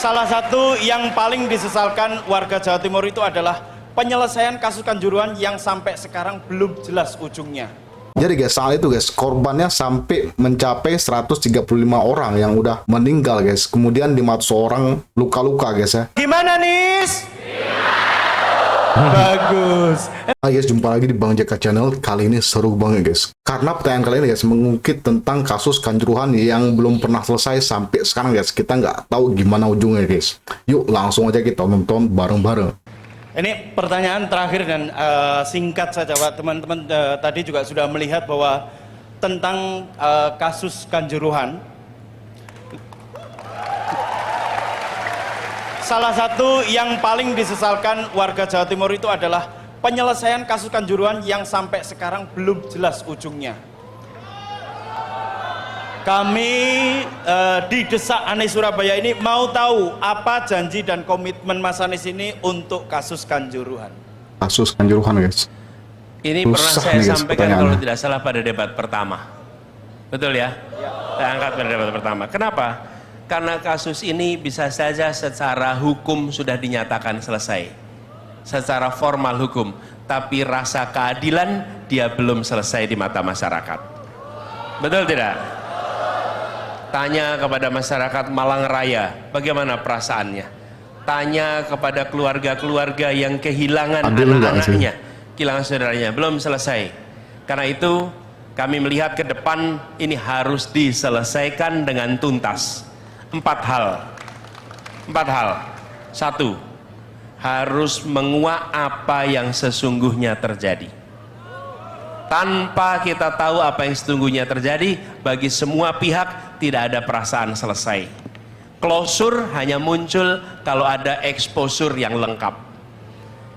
Salah satu yang paling disesalkan warga Jawa Timur itu adalah penyelesaian kasus Kanjuruhan yang sampai sekarang belum jelas ujungnya. Jadi guys, saat itu guys, korbannya sampai mencapai 135 orang yang udah meninggal guys. Kemudian 500 orang luka-luka guys ya. Gimana Nis? Bagus. Hai guys, jumpa lagi di Bang Jaka Channel. Kali ini seru banget guys. Karena pertanyaan kali ini guys mengungkit tentang kasus Kanjuruhan yang belum pernah selesai sampai sekarang guys. Kita nggak tahu gimana ujungnya guys. Yuk langsung aja kita nonton bareng-bareng. Ini pertanyaan terakhir dan singkat saja Pak. Teman-teman tadi juga sudah melihat bahwa tentang kasus Kanjuruhan. Salah satu yang paling disesalkan warga Jawa Timur itu adalah penyelesaian kasus Kanjuruhan yang sampai sekarang belum jelas ujungnya. Kami di Desa Anies Surabaya ini mau tahu apa janji dan komitmen Mas Anies ini untuk kasus Kanjuruhan. Kasus Kanjuruhan guys. Ini pernah Susah saya nih, guys, sampaikan kalau tidak salah pada debat pertama. Betul ya? Saya angkat pada debat pertama. Kenapa? Karena kasus ini bisa saja secara hukum sudah dinyatakan selesai. Secara formal hukum. Tapi rasa keadilan dia belum selesai di mata masyarakat. Betul tidak? Tanya kepada masyarakat Malang Raya, bagaimana perasaannya? Tanya kepada keluarga-keluarga yang kehilangan anak-anaknya, kehilangan saudaranya, belum selesai. Karena itu kami melihat ke depan ini harus diselesaikan dengan tuntas. 4 hal. 1, harus menguak apa yang sesungguhnya terjadi. Tanpa kita tahu apa yang sesungguhnya terjadi, bagi semua pihak tidak ada perasaan selesai. Closure hanya muncul kalau ada exposure yang lengkap.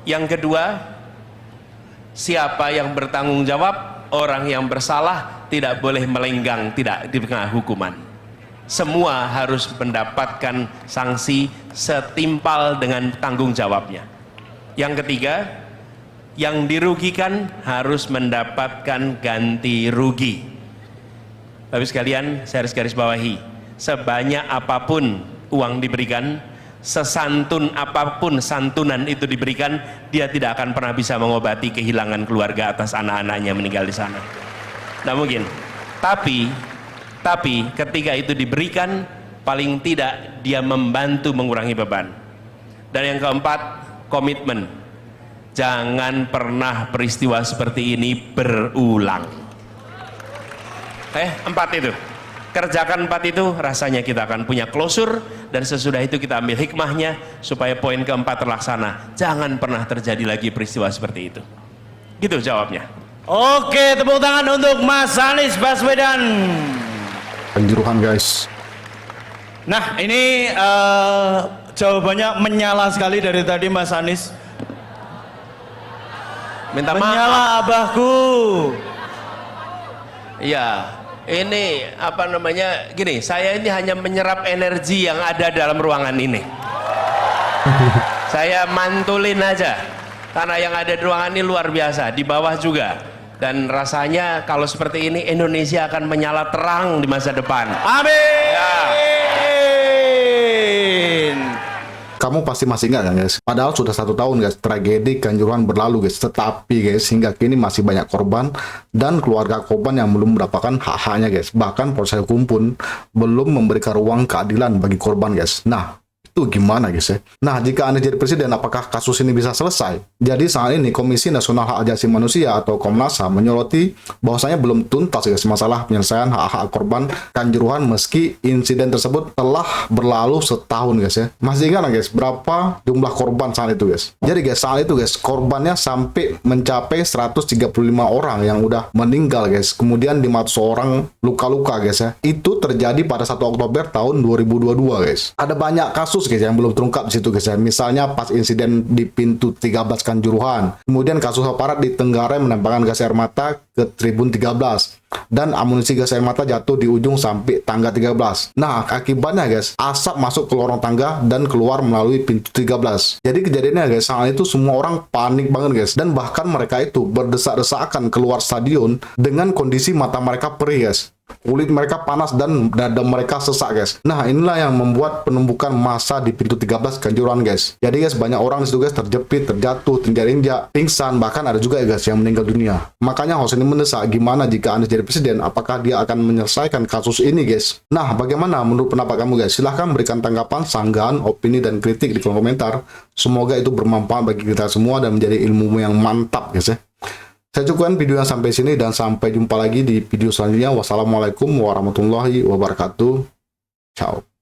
Yang kedua, siapa yang bertanggung jawab, orang yang bersalah tidak boleh melenggang, tidak diberikan hukuman. Semua harus mendapatkan sanksi setimpal dengan tanggung jawabnya. Yang ketiga, yang dirugikan harus mendapatkan ganti rugi. Bapak sekalian, saya harus garis bawahi, sebanyak apapun uang diberikan, sesantun apapun santunan itu diberikan, dia tidak akan pernah bisa mengobati kehilangan keluarga atas anak-anaknya meninggal di sana. Tidak mungkin. Tapi ketika itu diberikan, paling tidak dia membantu mengurangi beban. Dan yang keempat, komitmen. Jangan pernah peristiwa seperti ini berulang. 4 itu. Kerjakan 4 itu, rasanya kita akan punya closure, dan sesudah itu kita ambil hikmahnya supaya poin keempat terlaksana. Jangan pernah terjadi lagi peristiwa seperti itu. Gitu jawabnya. Oke, tepuk tangan untuk Mas Anies Baswedan. Kanjuruhan guys. Nah, ini jawabannya menyala sekali dari tadi Mas Anies. Minta maaf. Menyala abahku. Ya, ini apa namanya, gini, saya ini hanya menyerap energi yang ada dalam ruangan ini. Saya mantulin aja, karena yang ada di ruangan ini luar biasa, di bawah juga. Dan rasanya kalau seperti ini Indonesia akan menyala terang di masa depan. Amin. Ya. Kamu pasti masih ingat kan guys? Padahal sudah 1 tahun guys tragedi Kanjuruhan berlalu guys. Tetapi guys hingga kini masih banyak korban dan keluarga korban yang belum mendapatkan hak-haknya guys. Bahkan proses hukum pun belum memberikan ruang keadilan bagi korban guys. Nah, itu gimana guys ya? Nah, jika Anda jadi presiden, apakah kasus ini bisa selesai? Jadi saat ini Komisi Nasional Hak Asasi Manusia atau Komnas HAM menyoroti bahwasanya belum tuntas guys masalah penyelesaian hak-hak korban Kanjuruhan meski insiden tersebut telah berlalu setahun guys ya. Masih ingat guys berapa jumlah korban saat itu guys? Jadi guys saat itu guys korbannya sampai mencapai 135 orang yang udah meninggal guys. Kemudian 500 orang luka-luka guys ya. Itu terjadi pada 1 Oktober tahun 2022 guys. Ada banyak kasus guys yang belum terungkap di situ guys ya. Misalnya pas insiden di pintu 13 Kanjuruhan, kemudian kasus aparat di Tenggarai menembakkan gas air mata ke Tribun 13, dan amunisi gas air mata jatuh di ujung sampai tangga 13. Nah, akibatnya guys, asap masuk ke lorong tangga dan keluar melalui pintu 13. Jadi kejadiannya guys, saat itu semua orang panik banget guys, dan bahkan mereka itu berdesak-desakan keluar stadion dengan kondisi mata mereka perih guys. kulit mereka panas dan dada mereka sesak guys. Nah inilah yang membuat penumbukan massa di pintu 13 Kanjuruhan guys. Jadi guys banyak orang di situ guys terjepit, terjatuh, terinjak-injak, pingsan, bahkan ada juga guys yang meninggal dunia. Makanya host ini mendesak gimana jika Anies jadi presiden, apakah dia akan menyelesaikan kasus ini guys. Nah bagaimana menurut pendapat kamu guys? Silahkan berikan tanggapan, sanggahan, opini dan kritik di kolom komentar. Semoga itu bermanfaat bagi kita semua dan menjadi ilmu yang mantap guys ya. Saya cukupkan videonya sampai sini dan sampai jumpa lagi di video selanjutnya. Wassalamualaikum warahmatullahi wabarakatuh. Ciao.